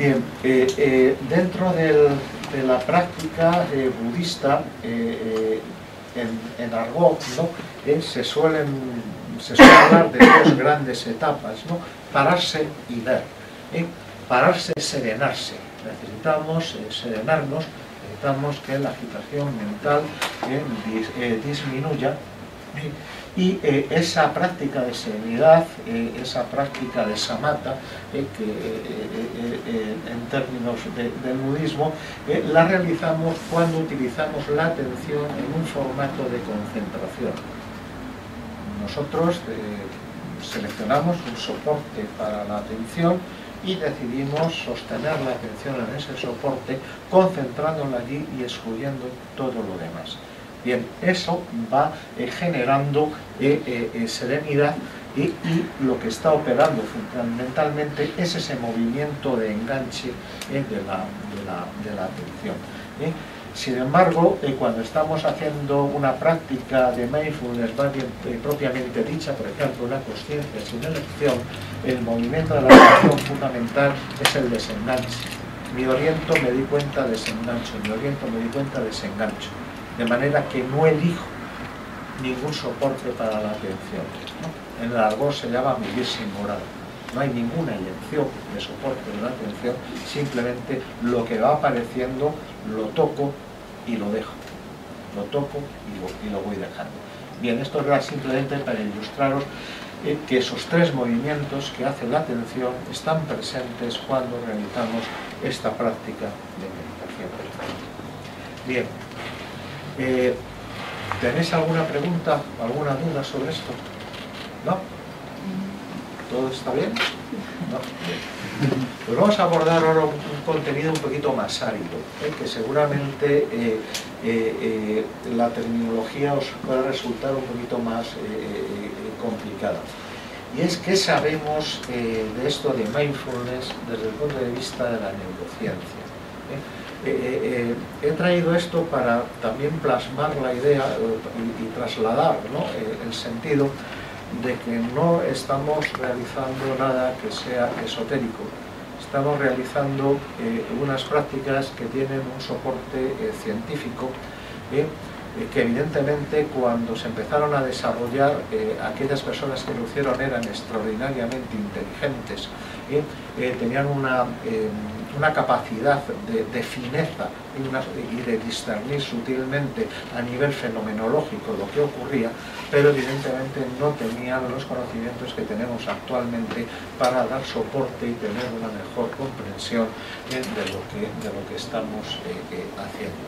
Bien, dentro de la práctica budista, en argot, ¿no? se suele hablar de dos grandes etapas, ¿no? Pararse y ver. Pararse es serenarse. Necesitamos serenarnos, necesitamos que la agitación mental disminuya. Y esa práctica de serenidad, esa práctica de samatha, que en términos del budismo, la realizamos cuando utilizamos la atención en un formato de concentración. Nosotros seleccionamos un soporte para la atención y decidimos sostener la atención en ese soporte, concentrándola allí y excluyendo todo lo demás. Bien, eso va generando serenidad y lo que está operando fundamentalmente es ese movimiento de enganche de la atención. Sin embargo, cuando estamos haciendo una práctica de mindfulness propiamente dicha, por ejemplo, una consciencia sin elección, el movimiento de la atención fundamental es el desenganche. Me oriento, me di cuenta, desengancho, me oriento, me di cuenta, desengancho. De manera que no elijo ningún soporte para la atención, ¿no? En el argot se llama vivir sin moral. No hay ninguna elección de soporte de la atención, simplemente lo que va apareciendo lo toco y lo dejo. Lo toco y lo voy dejando. Bien, esto era simplemente para ilustraros que esos tres movimientos que hace la atención están presentes cuando realizamos esta práctica de meditación. Bien. ¿Tenéis alguna pregunta, alguna duda sobre esto? ¿No? ¿Todo está bien? ¿No? Bien. Pues vamos a abordar ahora un contenido un poquito más árido, que seguramente la terminología os pueda resultar un poquito más complicada. Y es que sabemos de esto de mindfulness desde el punto de vista de la neurociencia. He traído esto para también plasmar la idea y trasladar, ¿no? El sentido de que no estamos realizando nada que sea esotérico. Estamos realizando unas prácticas que tienen un soporte científico, que evidentemente cuando se empezaron a desarrollar, aquellas personas que lo hicieron eran extraordinariamente inteligentes, tenían una capacidad de fineza y de discernir sutilmente a nivel fenomenológico lo que ocurría, pero evidentemente no tenían los conocimientos que tenemos actualmente para dar soporte y tener una mejor comprensión de lo que estamos haciendo.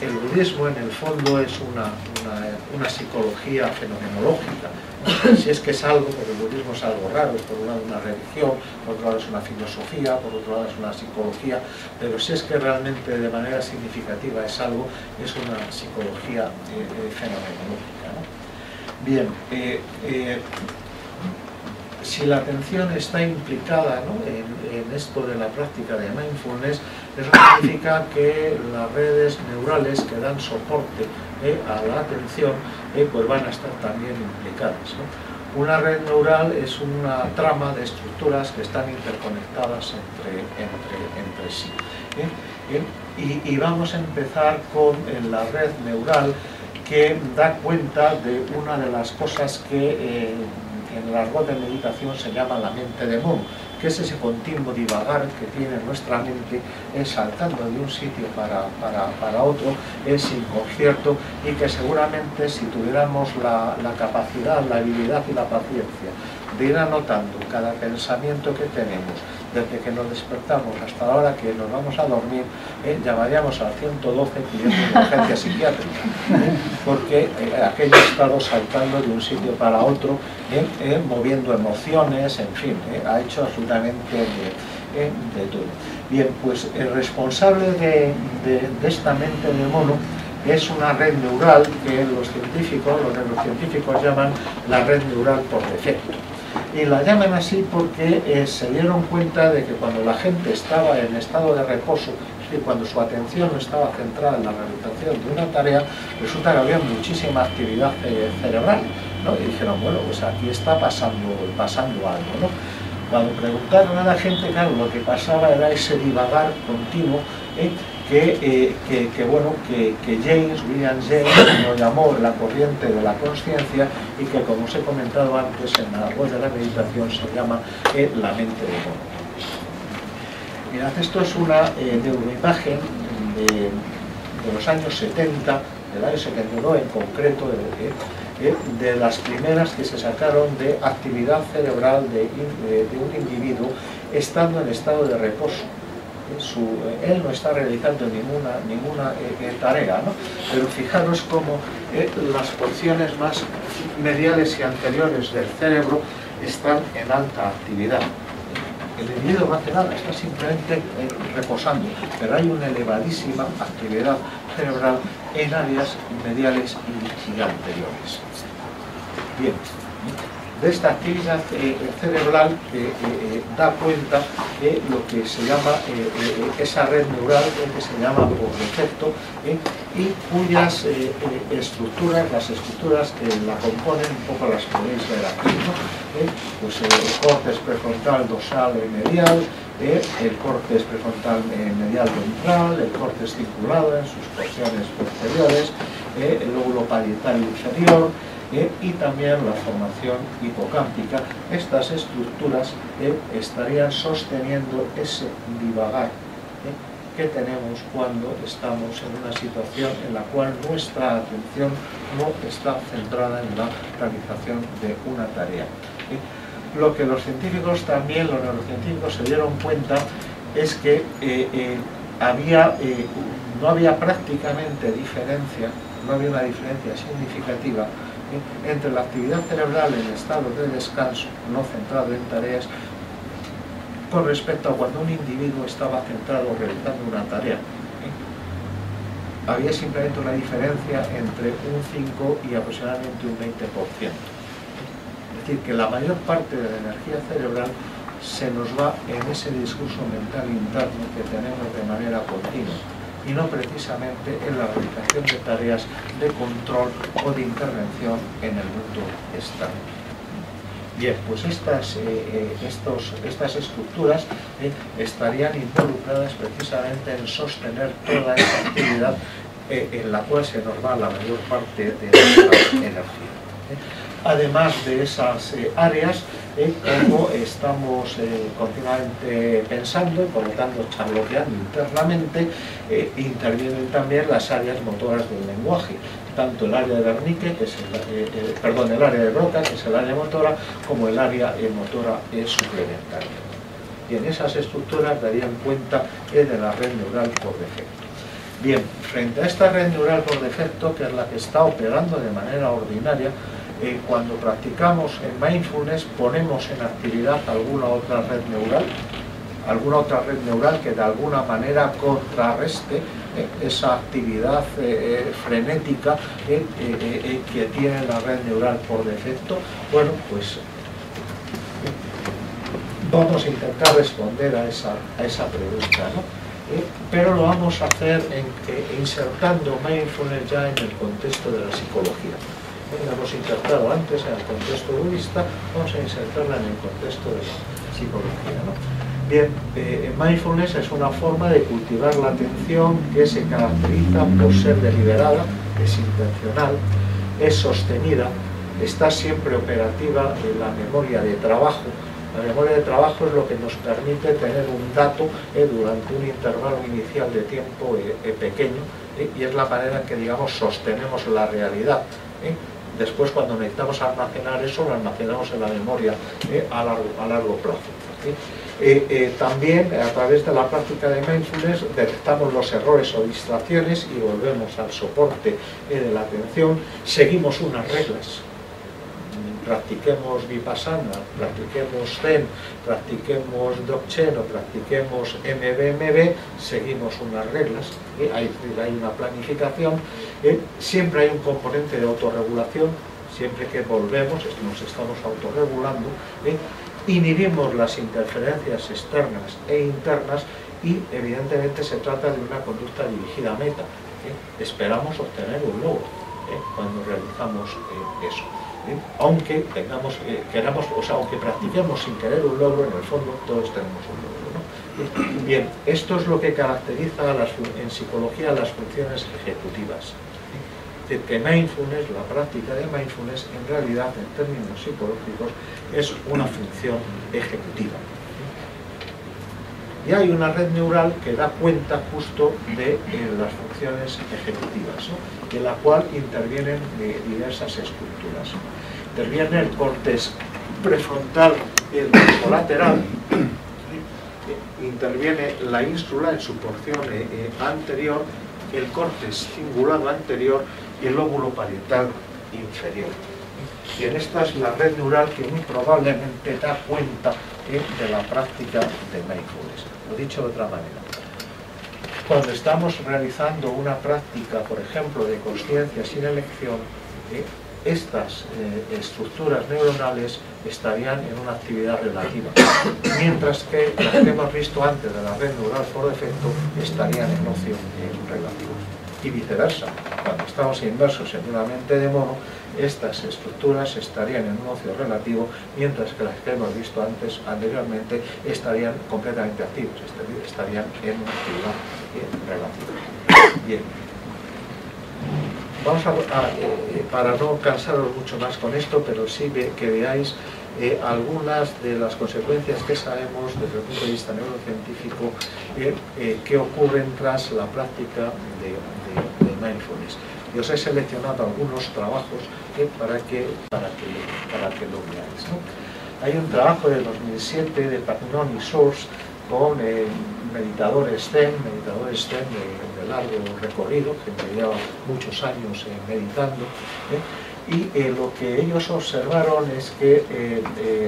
El budismo en el fondo es una psicología fenomenológica, ¿no? Si es que es algo, porque el budismo es algo raro, es por un lado una religión, por otro lado es una filosofía, por otro lado es una psicología, pero si es que realmente de manera significativa es algo, es una psicología fenomenológica, ¿no? Bien, si la atención está implicada, ¿no? en esto de la práctica de mindfulness, eso significa que las redes neurales que dan soporte a la atención pues van a estar también implicadas, ¿no? Una red neural es una trama de estructuras que están interconectadas entre sí. Y vamos a empezar con la red neural que da cuenta de una de las cosas que en el argot de meditación se llama la mente de mono, que es ese continuo divagar que tiene nuestra mente saltando de un sitio para otro, sin concierto, y que seguramente si tuviéramos la capacidad, la habilidad y la paciencia de ir anotando cada pensamiento que tenemos desde que nos despertamos hasta la hora que nos vamos a dormir, llamaríamos al 112 pidiendo una urgencia psiquiátrica, porque aquello ha estado saltando de un sitio para otro, moviendo emociones, en fin, ha hecho absolutamente de todo. Bien, pues el responsable de esta mente de mono es una red neural que los neurocientíficos llaman la red neural por defecto. Y la llaman así porque se dieron cuenta de que cuando la gente estaba en estado de reposo, es decir, cuando su atención no estaba centrada en la realización de una tarea, resulta que había muchísima actividad cerebral, ¿no? Y dijeron, bueno, pues aquí está pasando algo, ¿no? Cuando preguntaron a la gente, claro, lo que pasaba era ese divagar continuo, que William James lo llamó la corriente de la consciencia y que, como os he comentado antes, en la web de la meditación se llama la mente de mono. Mirad, esto es una neuroimagen de los años 70, del año 79 en concreto, de las primeras que se sacaron de actividad cerebral de un individuo estando en estado de reposo. Él no está realizando ninguna tarea, ¿no? Pero fijaros cómo las porciones más mediales y anteriores del cerebro están en alta actividad. El individuo no hace nada, está simplemente reposando, pero hay una elevadísima actividad cerebral en áreas mediales y anteriores. Bien, de esta actividad cerebral da cuenta de lo que se llama esa red neural que se llama por defecto y cuyas estructuras, las estructuras que la componen, un poco las podéis ver aquí, ¿no? Pues el córtex prefrontal dorsal medial, el córtex prefrontal medial ventral, el córtex cingulado en sus porciones posteriores, el lóbulo parietal inferior, y también la formación hipocámpica. Estas estructuras estarían sosteniendo ese divagar que tenemos cuando estamos en una situación en la cual nuestra atención no está centrada en la realización de una tarea. Lo que los científicos también, los neurocientíficos, se dieron cuenta es que no había prácticamente diferencia, no había una diferencia significativa entre la actividad cerebral en estado de descanso, no centrado en tareas, con respecto a cuando un individuo estaba centrado realizando una tarea. Había simplemente una diferencia entre un 5 y aproximadamente un 20%. Es decir, que la mayor parte de la energía cerebral se nos va en ese discurso mental interno que tenemos de manera continua, y no precisamente en la realización de tareas de control o de intervención en el mundo externo. Bien, pues estas estructuras estarían involucradas precisamente en sostener toda esa actividad en la cual se nos va la mayor parte de nuestra energía. Además de esas áreas, como estamos continuamente pensando y por lo tanto charloteando internamente, intervienen también las áreas motoras del lenguaje, tanto el área de Wernicke, que es el área de Broca, que es el área motora, como el área motora suplementaria. Bien, esas estructuras darían cuenta de la red neural por defecto. Bien, frente a esta red neural por defecto, que es la que está operando de manera ordinaria, cuando practicamos en mindfulness ponemos en actividad alguna otra red neural que de alguna manera contrarreste esa actividad frenética que tiene la red neural por defecto. Bueno, pues vamos a intentar responder a esa pregunta, ¿no? Pero lo vamos a hacer insertando mindfulness ya en el contexto de la psicología. La hemos insertado antes en el contexto budista, vamos a insertarla en el contexto de la psicología, ¿no? Bien, mindfulness es una forma de cultivar la atención que se caracteriza por ser deliberada, es intencional, es sostenida, está siempre operativa en la memoria de trabajo. La memoria de trabajo es lo que nos permite tener un dato durante un intervalo inicial de tiempo pequeño, y es la manera en que, digamos, sostenemos la realidad. Después, cuando necesitamos almacenar eso, lo almacenamos en la memoria a largo plazo. También, a través de la práctica de mindfulness, detectamos los errores o distracciones y volvemos al soporte de la atención, seguimos unas reglas. Practiquemos Vipassana, practiquemos Zen, practiquemos Dzogchen o practiquemos MBMB, seguimos unas reglas, hay una planificación, siempre hay un componente de autorregulación, siempre que volvemos, nos estamos autorregulando, inhibimos las interferencias externas e internas y evidentemente se trata de una conducta dirigida a meta. Esperamos obtener un logro cuando realizamos eso. Aunque tengamos, queramos, o sea, aunque practiquemos sin querer un logro, en el fondo todos tenemos un logro, ¿no? Bien, esto es lo que caracteriza en psicología las funciones ejecutivas. Es decir, que mindfulness, la práctica de mindfulness, en realidad, en términos psicológicos, es una función ejecutiva. Y hay una red neural que da cuenta justo de las funciones ejecutivas, ¿no? En la cual intervienen diversas estructuras. Interviene el córtex prefrontal y el colateral, interviene la ínsula en su porción anterior, el córtex cingulado anterior y el lóbulo parietal inferior. Y en esta es la red neural que muy probablemente da cuenta de la práctica de mindfulness. Lo dicho de otra manera, cuando estamos realizando una práctica, por ejemplo, de consciencia sin elección, estas estructuras neuronales estarían en una actividad relativa, mientras que las que hemos visto antes de la red neural por defecto estarían en ocio relativo. Y viceversa, cuando estamos inmersos en una mente de mono, estas estructuras estarían en un ocio relativo, mientras que las que hemos visto anteriormente estarían completamente activas, estarían en una actividad relativa. Bien. Vamos para no cansaros mucho más con esto, pero sí que veáis algunas de las consecuencias que sabemos desde el punto de vista neurocientífico que ocurren tras la práctica de mindfulness. Y os he seleccionado algunos trabajos para que lo veáis, ¿no? Hay un trabajo de 2007 de Pagnon y Source con meditadores Zen de largo recorrido, que llevan muchos años meditando, y lo que ellos observaron es que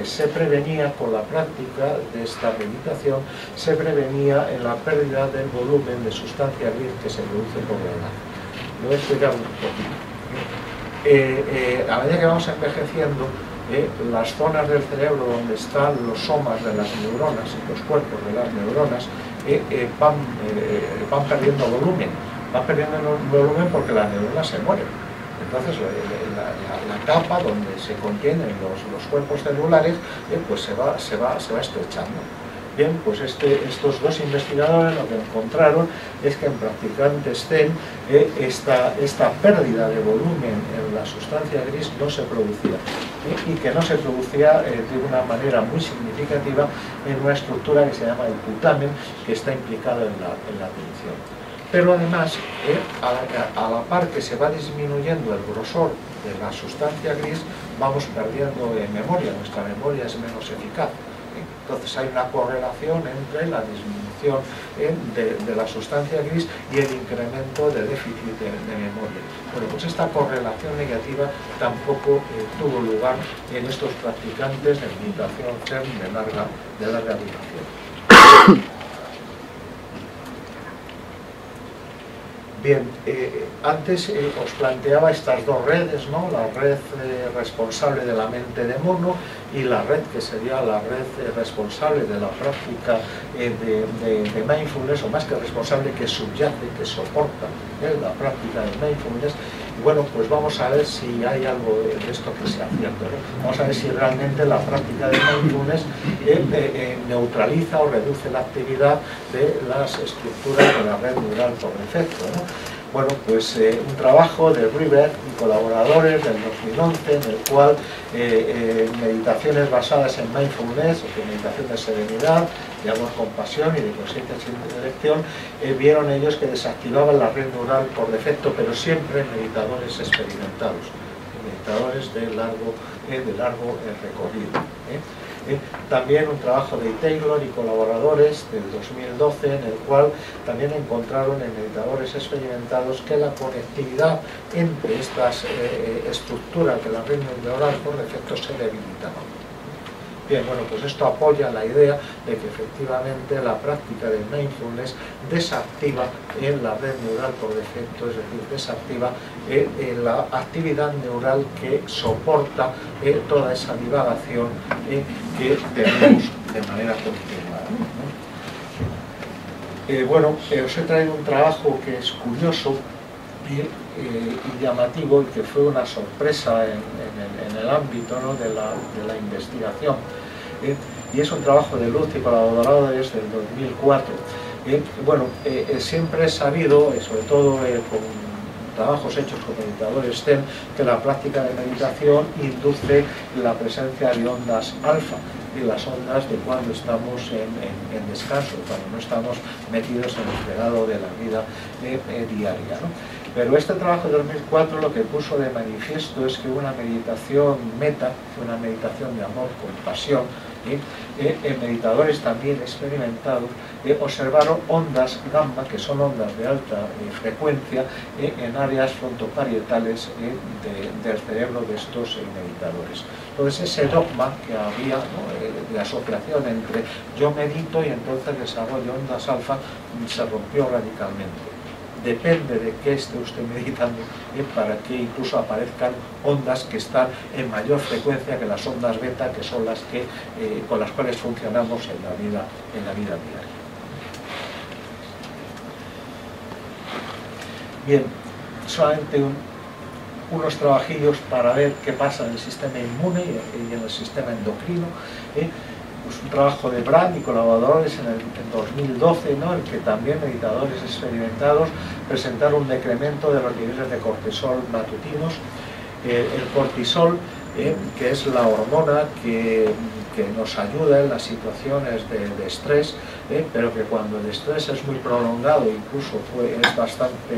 se prevenía con la práctica de esta meditación, se prevenía en la pérdida del volumen de sustancia gris que se produce por la edad. Lo voy a explicar un poquito. A medida que vamos envejeciendo, las zonas del cerebro donde están los somas de las neuronas, los cuerpos de las neuronas, van perdiendo volumen. Van perdiendo volumen porque las neuronas se mueren. Entonces la capa donde se contienen los cuerpos celulares pues se va estrechando. Bien, pues estos dos investigadores lo que encontraron es que en practicantes Zen esta pérdida de volumen en la sustancia gris no se producía, y que no se producía de una manera muy significativa en una estructura que se llama el putamen, que está implicado en la atención. Pero además, a la par que se va disminuyendo el grosor de la sustancia gris, vamos perdiendo memoria, nuestra memoria es menos eficaz. Entonces hay una correlación entre la disminución de la sustancia gris y el incremento de déficit de memoria. Bueno, pues esta correlación negativa tampoco tuvo lugar en estos practicantes de meditación Zen de larga duración. Bien, antes os planteaba estas dos redes, ¿no? La red responsable de la mente de mono y la red que sería la red responsable de la práctica de mindfulness, o más que responsable, que subyace, que soporta la práctica de mindfulness. Y bueno, pues vamos a ver si hay algo de esto que sea cierto, ¿no? Vamos a ver si realmente la práctica de mindfulness neutraliza o reduce la actividad de las estructuras de la red neural por defecto, ¿no? Bueno, pues un trabajo de River y colaboradores del 2011, en el cual meditaciones basadas en mindfulness, o sea, meditación de serenidad, de amor-compasión y de conciencia sin elección, vieron ellos que desactivaban la red neural por defecto, pero siempre en meditadores experimentados, meditadores de largo recorrido. También un trabajo de Taylor y colaboradores del 2012, en el cual también encontraron en meditadores experimentados que la conectividad entre estas estructuras de la red neuronal por defecto se debilitaba. Bien, bueno, pues esto apoya la idea de que efectivamente la práctica de mindfulness desactiva en la red neural por defecto, es decir, desactiva la actividad neural que soporta toda esa divagación que tenemos de manera continuada. Bueno, os he traído un trabajo que es curioso y llamativo, y que fue una sorpresa en el el ámbito, ¿no?, de la investigación. Y es un trabajo de luz y colaborado desde el 2004. Bueno, siempre he sabido, sobre todo con trabajos hechos con meditadores Zen, que la práctica de meditación induce la presencia de ondas alfa, y las ondas de cuando estamos en descanso, cuando no estamos metidos en el fregado de la vida diaria, ¿no? Pero este trabajo de 2004 lo que puso de manifiesto es que una meditación meta, una meditación de amor, compasión, meditadores también experimentados observaron ondas gamma, que son ondas de alta frecuencia, en áreas frontoparietales del cerebro de estos meditadores. Entonces ese dogma que había, ¿no?, de asociación entre yo medito y entonces desarrollo ondas alfa, se rompió radicalmente. Depende de qué esté usted meditando para que incluso aparezcan ondas que están en mayor frecuencia que las ondas beta, que son las que, con las cuales funcionamos en la vida diaria. Bien, solamente unos trabajillos para ver qué pasa en el sistema inmune y en el sistema endocrino. Pues un trabajo de Brand y colaboradores en 2012, ¿no?, en que también meditadores experimentados presentaron un decremento de los niveles de cortisol matutinos. El cortisol, que es la hormona que nos ayuda en las situaciones de estrés, pero que cuando el estrés es muy prolongado, incluso es bastante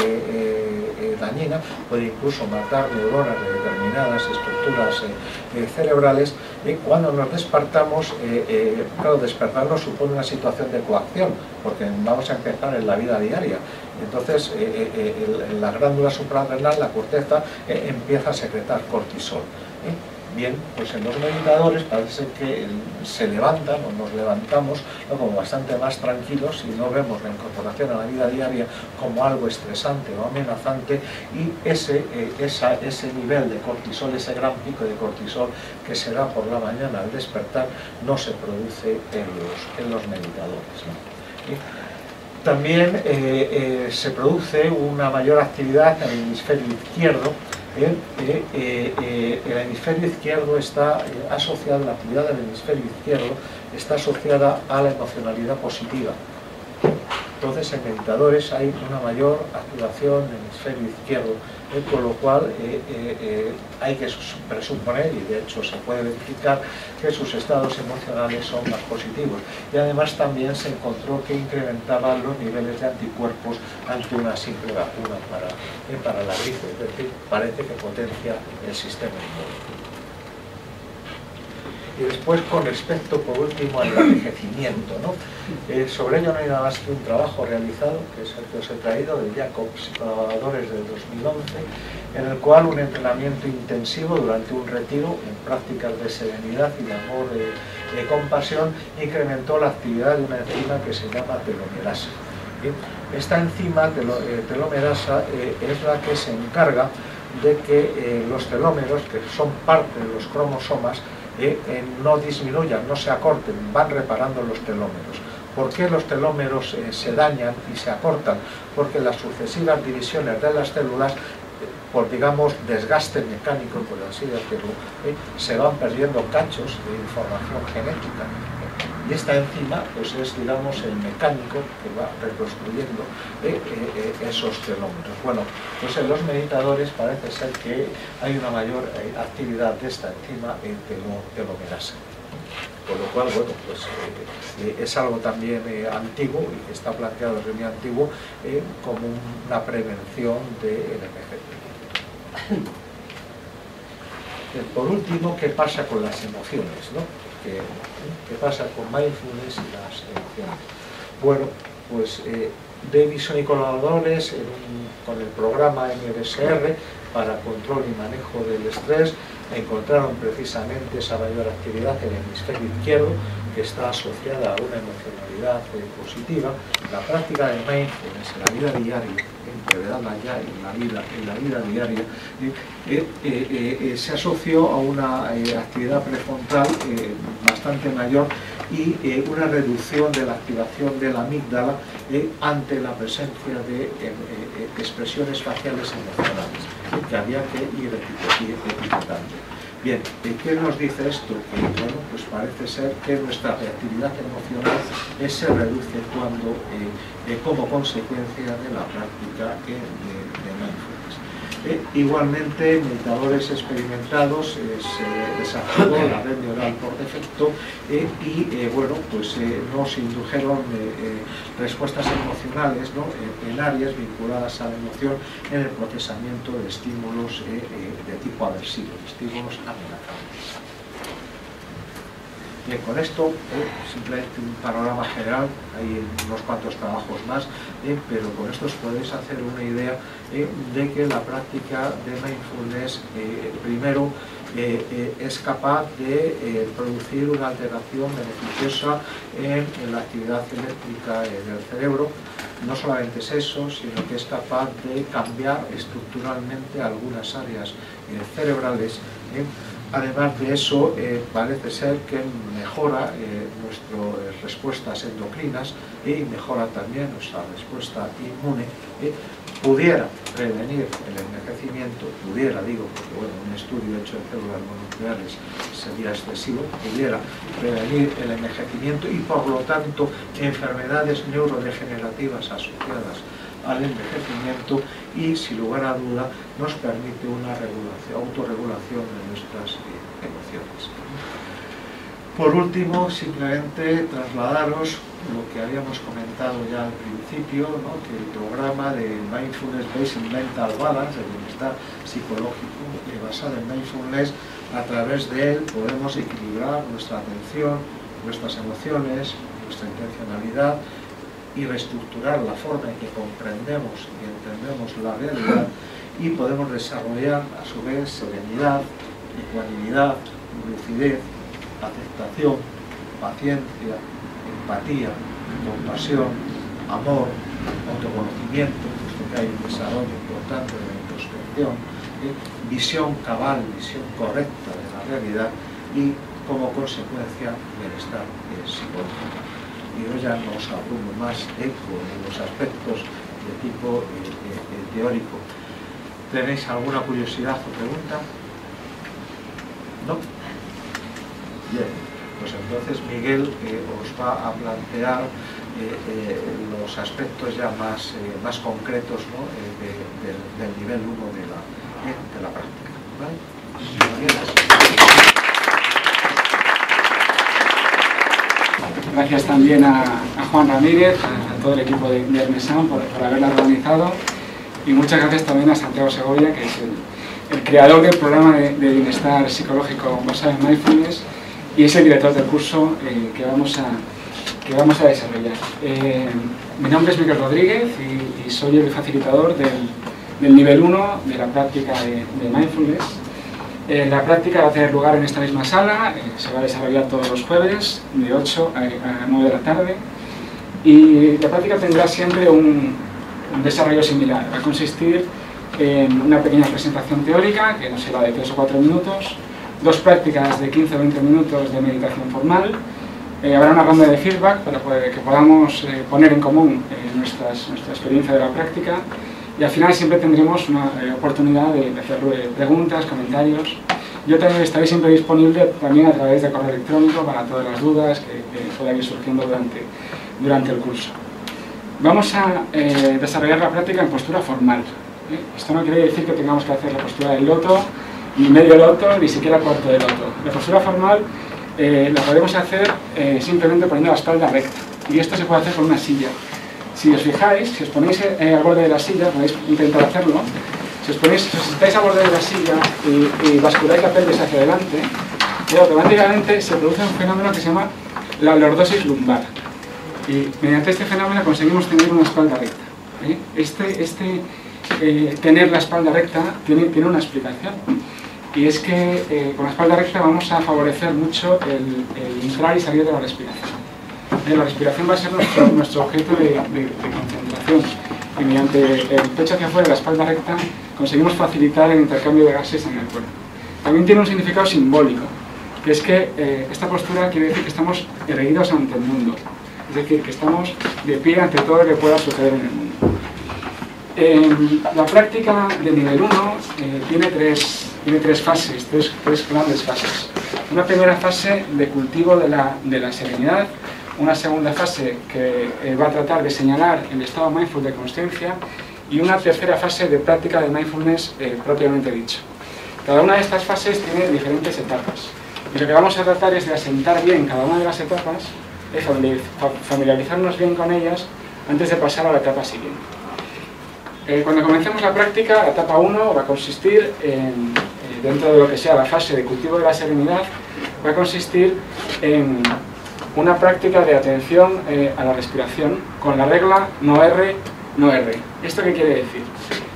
dañina, puede incluso matar neuronas de determinadas estructuras cerebrales. Cuando nos despertamos, claro, despertarnos supone una situación de coacción, porque vamos a empezar en la vida diaria. Entonces, la glándula suprarrenal, la corteza, empieza a secretar cortisol. Bien, pues en los meditadores parece que se levantan o nos levantamos, ¿no?, como bastante más tranquilos, y no vemos la incorporación a la vida diaria como algo estresante o amenazante, y ese nivel de cortisol, ese gran pico de cortisol que se da por la mañana al despertar, no se produce en los meditadores, ¿no? También se produce una mayor actividad en el hemisferio izquierdo. El hemisferio izquierdo está asociado, la actividad del hemisferio izquierdo está asociada a la emocionalidad positiva. Entonces en meditadores hay una mayor activación del hemisferio izquierdo, con lo cual hay que presuponer, y de hecho se puede verificar, que sus estados emocionales son más positivos. Y además también se encontró que incrementaban los niveles de anticuerpos ante una simple vacuna para la gripe, es decir, parece que potencia el sistema inmune. Y después, con respecto, por último, al envejecimiento, ¿no? Sobre ello no hay nada más que un trabajo realizado, que es el que os he traído, de Jacobs y colaboradores del 2011, en el cual un entrenamiento intensivo durante un retiro en prácticas de serenidad y de amor de compasión incrementó la actividad de una enzima que se llama telomerasa. Esta enzima telomerasa es la que se encarga de que los telómeros, que son parte de los cromosomas, no disminuyan, no se acorten, van reparando los telómeros. ¿Por qué los telómeros se dañan y se acortan? Porque las sucesivas divisiones de las células, por, digamos, desgaste mecánico, por así decirlo, se van perdiendo cachos de información genética. Y esta enzima, pues, es, digamos, el mecánico que va reconstruyendo esos telómeros. Bueno, pues en los meditadores parece ser que hay una mayor actividad de esta enzima en telomerasa. Con lo cual, bueno, pues es algo también antiguo, y que está planteado desde muy antiguo como una prevención del envejecimiento. Por último, ¿qué pasa con las emociones, ¿no? ¿Qué pasa con mindfulness y las emociones? Bueno, pues Davison y colaboradores con el programa MBSR para control y manejo del estrés encontraron precisamente esa mayor actividad en el hemisferio izquierdo, que está asociada a una emocionalidad positiva. La práctica de mindfulness en la vida diaria, en la vida diaria, se asoció a una actividad prefrontal bastante mayor y una reducción de la activación de la amígdala ante la presencia de expresiones faciales emocionales que había que ir etiquetando. Bien, ¿qué nos dice esto? Que, bueno, pues parece ser que nuestra reactividad emocional se reduce cuando, como consecuencia de la práctica de mindfulness. Igualmente, meditadores experimentados se desactivó la red neural por defecto y bueno, pues nos indujeron respuestas emocionales, ¿no? En áreas vinculadas a la emoción en el procesamiento de estímulos de tipo aversivo, estímulos amenazantes. Bien, con esto, simplemente un panorama general, hay unos cuantos trabajos más, pero con esto os podéis hacer una idea de que la práctica de mindfulness, primero, es capaz de producir una alteración beneficiosa en la actividad eléctrica del cerebro. No solamente es eso, sino que es capaz de cambiar estructuralmente algunas áreas cerebrales. Además de eso, parece ser que mejora nuestras respuestas endocrinas y mejora también nuestra respuesta inmune. Pudiera prevenir el envejecimiento, digo, porque bueno, un estudio hecho en células mononucleares sería excesivo, pudiera prevenir el envejecimiento y por lo tanto enfermedades neurodegenerativas asociadas al envejecimiento y, sin lugar a duda, nos permite una autorregulación de nuestras emociones. Por último, simplemente trasladaros lo que habíamos comentado ya al principio, ¿no? Que el programa de Mindfulness Based Mental Balance, el bienestar psicológico basado en mindfulness, a través de él podemos equilibrar nuestra atención, nuestras emociones, nuestra intencionalidad, y reestructurar la forma en que comprendemos y entendemos la realidad, y podemos desarrollar a su vez serenidad, ecuanimidad, lucidez, aceptación, paciencia, empatía, compasión, amor, autoconocimiento, puesto que hay un desarrollo importante de la introspección, visión cabal, visión correcta de la realidad y, como consecuencia, bienestar psicológico. Y hoy ya no os abrumo más con los aspectos de tipo teórico. ¿Tenéis alguna curiosidad o pregunta? ¿No? Bien, pues entonces Miguel os va a plantear los aspectos ya más concretos, ¿no? del nivel 1 de la práctica. ¿Vale? Gracias también a Juan Ramírez, a todo el equipo de Hermesán por haberla organizado, y muchas gracias también a Santiago Segovia, que es el creador del programa de bienestar psicológico basado en mindfulness y es el director del curso que vamos a desarrollar. Mi nombre es Miguel Rodríguez y soy el facilitador del nivel 1 de la práctica de mindfulness. La práctica va a tener lugar en esta misma sala, se va a desarrollar todos los jueves de 8 a 9 de la tarde, y la práctica tendrá siempre un desarrollo similar. Va a consistir en una pequeña presentación teórica, que no será de 3 o 4 minutos, 2 prácticas de 15 o 20 minutos de meditación formal, habrá una ronda de feedback para que podamos poner en común nuestra experiencia de la práctica, y al final siempre tendremos una oportunidad de hacer preguntas, comentarios. Yo también estaré siempre disponible también a través de correo electrónico para todas las dudas que puedan ir surgiendo durante el curso. Vamos a desarrollar la práctica en postura formal. Esto no quiere decir que tengamos que hacer la postura del loto, ni medio loto, ni siquiera cuarto de loto. La postura formal la podemos hacer simplemente poniendo la espalda recta, y esto se puede hacer con una silla. Si os fijáis, si os ponéis al borde de la silla, podéis intentar hacerlo. Si os sentáis al borde de la silla y basculáis la pelvis hacia adelante, automáticamente se produce un fenómeno que se llama la lordosis lumbar. Y mediante este fenómeno conseguimos tener una espalda recta. Tener la espalda recta tiene una explicación. Y es que con la espalda recta vamos a favorecer mucho el entrar y salir de la respiración. La respiración va a ser nuestro objeto de concentración, y mediante el pecho hacia afuera y la espalda recta conseguimos facilitar el intercambio de gases en el cuerpo. También tiene un significado simbólico, que es que esta postura quiere decir que estamos erguidos ante el mundo, es decir, que estamos de pie ante todo lo que pueda suceder en el mundo. La práctica de nivel 1 tiene tres tiene tres fases, tres grandes fases. Una primera fase de cultivo de la serenidad, una segunda fase que va a tratar de señalar el estado mindful de consciencia y una tercera fase de práctica de mindfulness propiamente dicho. Cada una de estas fases tiene diferentes etapas y lo que vamos a tratar es de asentar bien cada una de las etapas, familiarizarnos bien con ellas antes de pasar a la etapa siguiente. Cuando comencemos la práctica, la etapa 1 va a consistir en, dentro de lo que sea la fase de cultivo de la serenidad, va a consistir en una práctica de atención a la respiración con la regla no R, no R. ¿Esto qué quiere decir?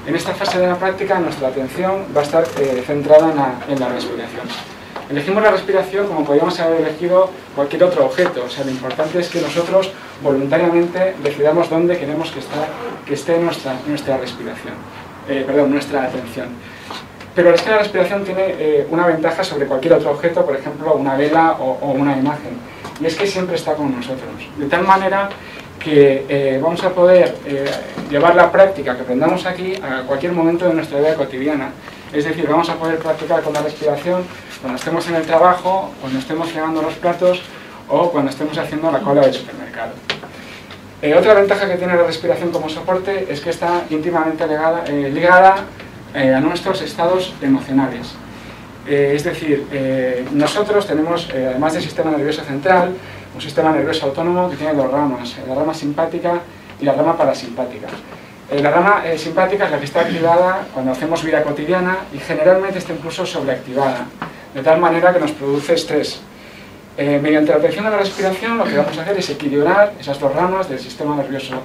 En esta fase de la práctica nuestra atención va a estar centrada en la respiración. Elegimos la respiración como podríamos haber elegido cualquier otro objeto, o sea, lo importante es que nosotros voluntariamente decidamos dónde queremos que esté nuestra respiración, nuestra atención. Pero es que la respiración tiene una ventaja sobre cualquier otro objeto, por ejemplo, una vela o una imagen, y es que siempre está con nosotros, de tal manera que vamos a poder llevar la práctica que aprendamos aquí a cualquier momento de nuestra vida cotidiana. Es decir, vamos a poder practicar con la respiración cuando estemos en el trabajo, cuando estemos lavando los platos o cuando estemos haciendo la cola del supermercado. Otra ventaja que tiene la respiración como soporte es que está íntimamente ligada a nuestros estados emocionales. Es decir, nosotros tenemos, además del sistema nervioso central, un sistema nervioso autónomo que tiene dos ramas, la rama simpática y la rama parasimpática. La rama simpática es la que está activada cuando hacemos vida cotidiana y generalmente está incluso sobreactivada, de tal manera que nos produce estrés. Mediante la atención a la respiración lo que vamos a hacer es equilibrar esas dos ramas del sistema nervioso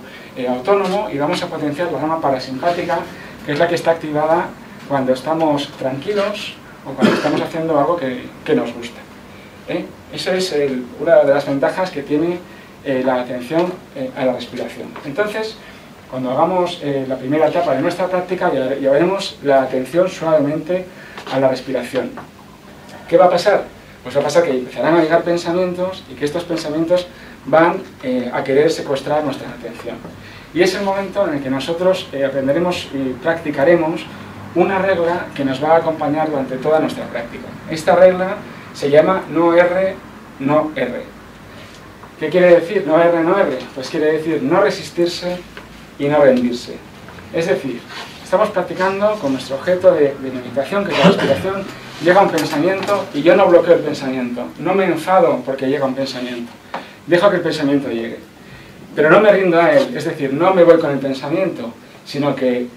autónomo y vamos a potenciar la rama parasimpática, que es la que está activada cuando estamos tranquilos o cuando estamos haciendo algo que nos gusta. Esa es una de las ventajas que tiene la atención a la respiración. Entonces, cuando hagamos la primera etapa de nuestra práctica, llevaremos la atención suavemente a la respiración. ¿Qué va a pasar? Pues va a pasar que empezarán a llegar pensamientos y que estos pensamientos van a querer secuestrar nuestra atención. Y es el momento en el que nosotros aprenderemos y practicaremos una regla que nos va a acompañar durante toda nuestra práctica. Esta regla se llama no R, no R. ¿Qué quiere decir no R, no R? Pues quiere decir no resistirse y no rendirse. Es decir, estamos practicando con nuestro objeto de meditación, que es la respiración. Llega un pensamiento y yo no bloqueo el pensamiento, no me enfado porque llega un pensamiento, dejo que el pensamiento llegue, pero no me rindo a él, es decir, no me voy con el pensamiento, sino que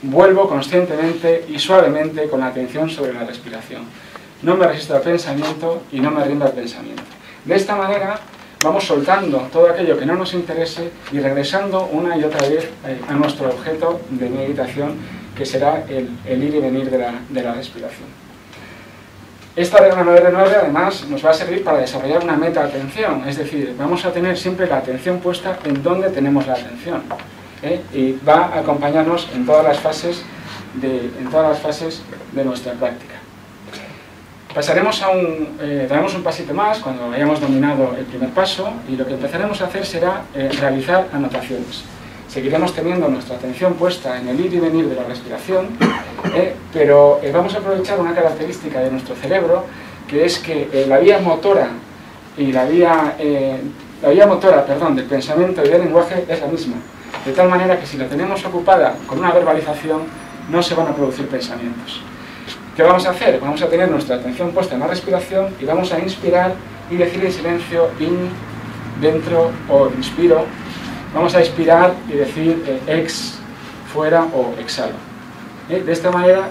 vuelvo conscientemente y suavemente con la atención sobre la respiración. No me resisto al pensamiento y no me rindo al pensamiento. De esta manera vamos soltando todo aquello que no nos interese y regresando una y otra vez a nuestro objeto de meditación, que será el ir y venir de la respiración. Esta regla 9R9 además nos va a servir para desarrollar una meta-atención, es decir, vamos a tener siempre la atención puesta en donde tenemos la atención, y va a acompañarnos en todas las fases de nuestra práctica. Pasaremos daremos un pasito más cuando hayamos dominado el primer paso y lo que empezaremos a hacer será realizar anotaciones. Seguiremos teniendo nuestra atención puesta en el ir y venir de la respiración, pero vamos a aprovechar una característica de nuestro cerebro, que es que la vía motora y la vía motora del pensamiento y del lenguaje es la misma, de tal manera que si la tenemos ocupada con una verbalización no se van a producir pensamientos. ¿Qué vamos a hacer? Vamos a tener nuestra atención puesta en la respiración y vamos a inspirar y decir en silencio in, dentro o inspiro. Vamos a expirar y decir ex, fuera o exhalo. De esta manera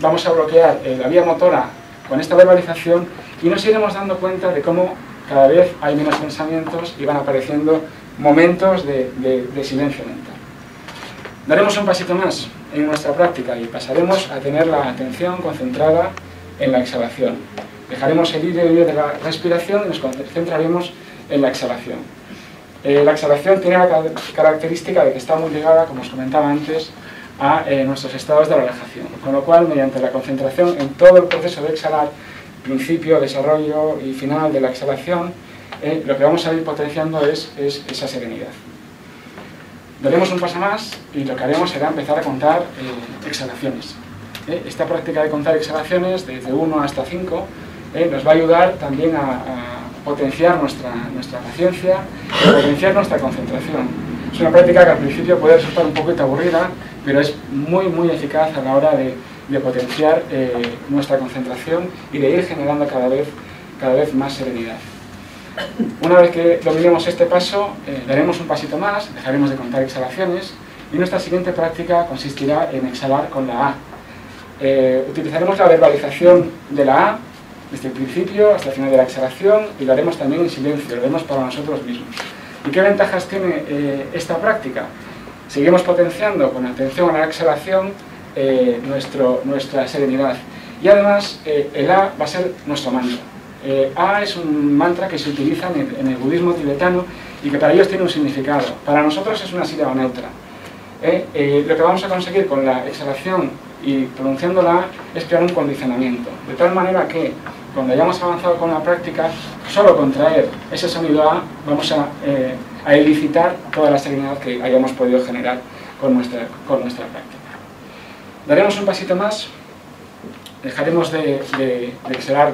vamos a bloquear la vía motora con esta verbalización y nos iremos dando cuenta de cómo cada vez hay menos pensamientos y van apareciendo momentos de silencio mental. Daremos un pasito más en nuestra práctica y pasaremos a tener la atención concentrada en la exhalación. Dejaremos el ir y venir de la respiración y nos concentraremos en la exhalación. La exhalación tiene la característica de que está muy ligada, como os comentaba antes, a nuestros estados de relajación, con lo cual, mediante la concentración en todo el proceso de exhalar, principio, desarrollo y final de la exhalación, lo que vamos a ir potenciando es esa serenidad. Daremos un paso más y lo que haremos será empezar a contar exhalaciones. Esta práctica de contar exhalaciones desde 1 hasta 5 nos va a ayudar también a potenciar nuestra paciencia y a potenciar nuestra concentración. Es una práctica que al principio puede resultar un poquito aburrida, pero es muy eficaz a la hora de potenciar nuestra concentración y de ir generando cada vez más serenidad. Una vez que dominemos este paso, daremos un pasito más, dejaremos de contar exhalaciones y nuestra siguiente práctica consistirá en exhalar con la A. Utilizaremos la verbalización de la A desde el principio hasta el final de la exhalación y lo haremos también en silencio, lo haremos para nosotros mismos. ¿Y qué ventajas tiene esta práctica? Seguimos potenciando con atención a la exhalación nuestra serenidad y además el A va a ser nuestro mantra. A es un mantra que se utiliza en el budismo tibetano y que para ellos tiene un significado. Para nosotros es una sílaba neutra. Lo que vamos a conseguir con la exhalación y pronunciando la A es crear un condicionamiento, de tal manera que cuando hayamos avanzado con la práctica, solo contraer ese sonido A vamos a elicitar toda la serenidad que hayamos podido generar con nuestra práctica. Daremos un pasito más. Dejaremos de exhalar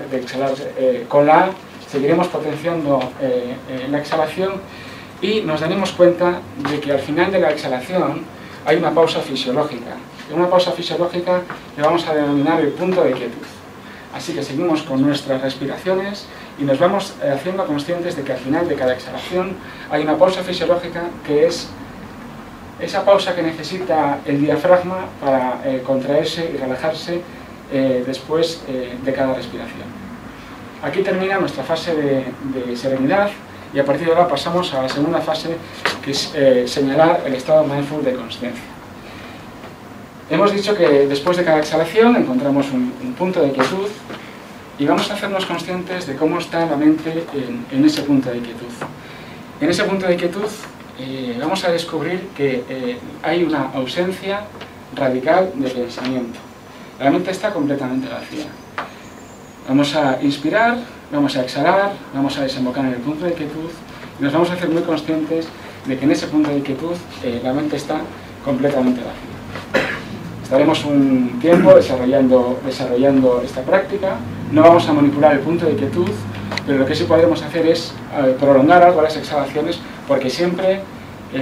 con la A, seguiremos potenciando la exhalación y nos daremos cuenta de que al final de la exhalación hay una pausa fisiológica. Una pausa fisiológica que vamos a denominar el punto de quietud. Así que seguimos con nuestras respiraciones y nos vamos haciendo conscientes de que al final de cada exhalación hay una pausa fisiológica que es esa pausa que necesita el diafragma para contraerse y relajarse después de cada respiración. Aquí termina nuestra fase de serenidad y a partir de ahora pasamos a la segunda fase, que es señalar el estado mindful de consciencia. Hemos dicho que después de cada exhalación encontramos un punto de quietud y vamos a hacernos conscientes de cómo está la mente en ese punto de quietud. En ese punto de quietud vamos a descubrir que hay una ausencia radical de pensamiento. La mente está completamente vacía. Vamos a inspirar, vamos a exhalar, vamos a desembocar en el punto de quietud y nos vamos a hacer muy conscientes de que en ese punto de quietud la mente está completamente vacía. Estaremos un tiempo desarrollando esta práctica. No vamos a manipular el punto de quietud, pero lo que sí podremos hacer es prolongar algo las exhalaciones, porque siempre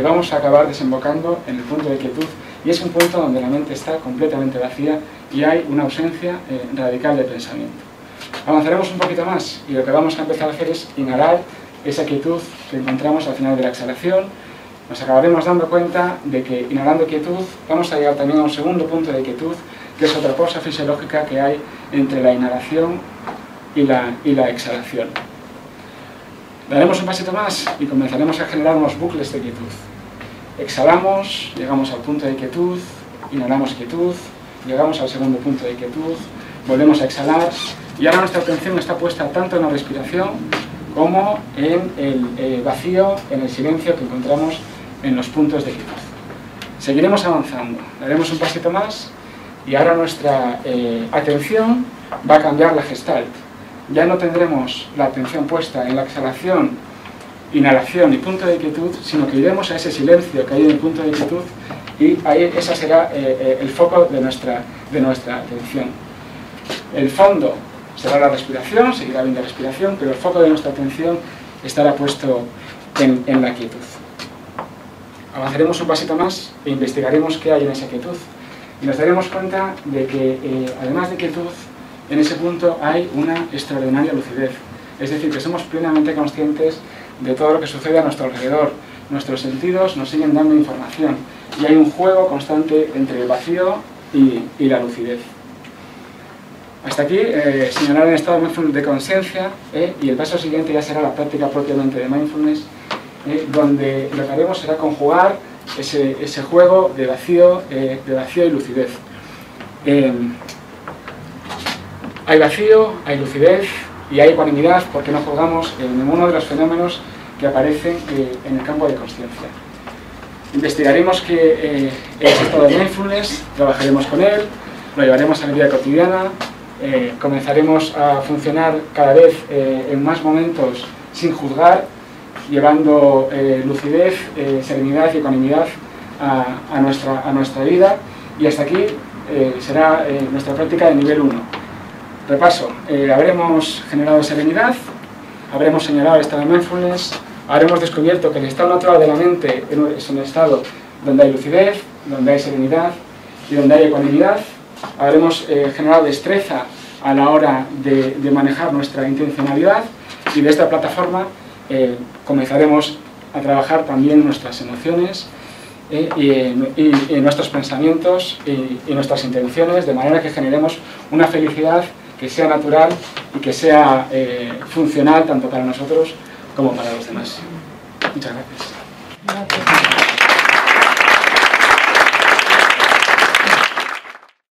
vamos a acabar desembocando en el punto de quietud y es un punto donde la mente está completamente vacía y hay una ausencia radical de pensamiento. Avanzaremos un poquito más y lo que vamos a empezar a hacer es inhalar esa quietud que encontramos al final de la exhalación. Nos acabaremos dando cuenta de que inhalando quietud vamos a llegar también a un segundo punto de quietud, que es otra pausa fisiológica que hay entre la inhalación y la exhalación. Daremos un pasito más y comenzaremos a generar unos bucles de quietud. Exhalamos, llegamos al punto de quietud, inhalamos quietud, llegamos al segundo punto de quietud, volvemos a exhalar y ahora nuestra atención está puesta tanto en la respiración como en el vacío, en el silencio que encontramos en los puntos de quietud. Seguiremos avanzando, daremos un pasito más y ahora nuestra atención va a cambiar la gestalt. Ya no tendremos la atención puesta en la exhalación, inhalación y punto de quietud, sino que iremos a ese silencio que hay en el punto de quietud y ahí ese será el foco de nuestra atención. El fondo será la respiración, seguirá bien la respiración, pero el foco de nuestra atención estará puesto en la quietud. Avanzaremos un pasito más e investigaremos qué hay en esa quietud y nos daremos cuenta de que además de quietud, en ese punto hay una extraordinaria lucidez, es decir, que somos plenamente conscientes de todo lo que sucede a nuestro alrededor. Nuestros sentidos nos siguen dando información y hay un juego constante entre el vacío y la lucidez. Hasta aquí señalar el estado mindfulness de conciencia y el paso siguiente ya será la práctica propiamente de mindfulness, donde lo que haremos será conjugar ese juego de vacío y lucidez. Hay vacío, hay lucidez y hay ecuanimidad porque no juzgamos ninguno de los fenómenos que aparecen en el campo de conciencia. Investigaremos qué es el estado de mindfulness, trabajaremos con él, lo llevaremos a la vida cotidiana, comenzaremos a funcionar cada vez en más momentos sin juzgar, llevando lucidez, serenidad y ecuanimidad a nuestra vida. Y hasta aquí será nuestra práctica de nivel 1. Repaso, habremos generado serenidad, habremos señalado el estado de mindfulness, habremos descubierto que el estado natural de la mente es un estado donde hay lucidez, donde hay serenidad y donde hay ecuanimidad. Habremos generado destreza a la hora de manejar nuestra intencionalidad, y de esta plataforma comenzaremos a trabajar también nuestras emociones y nuestros pensamientos y nuestras intenciones, de manera que generemos una felicidad que sea natural y que sea funcional tanto para nosotros como para los demás. Muchas gracias.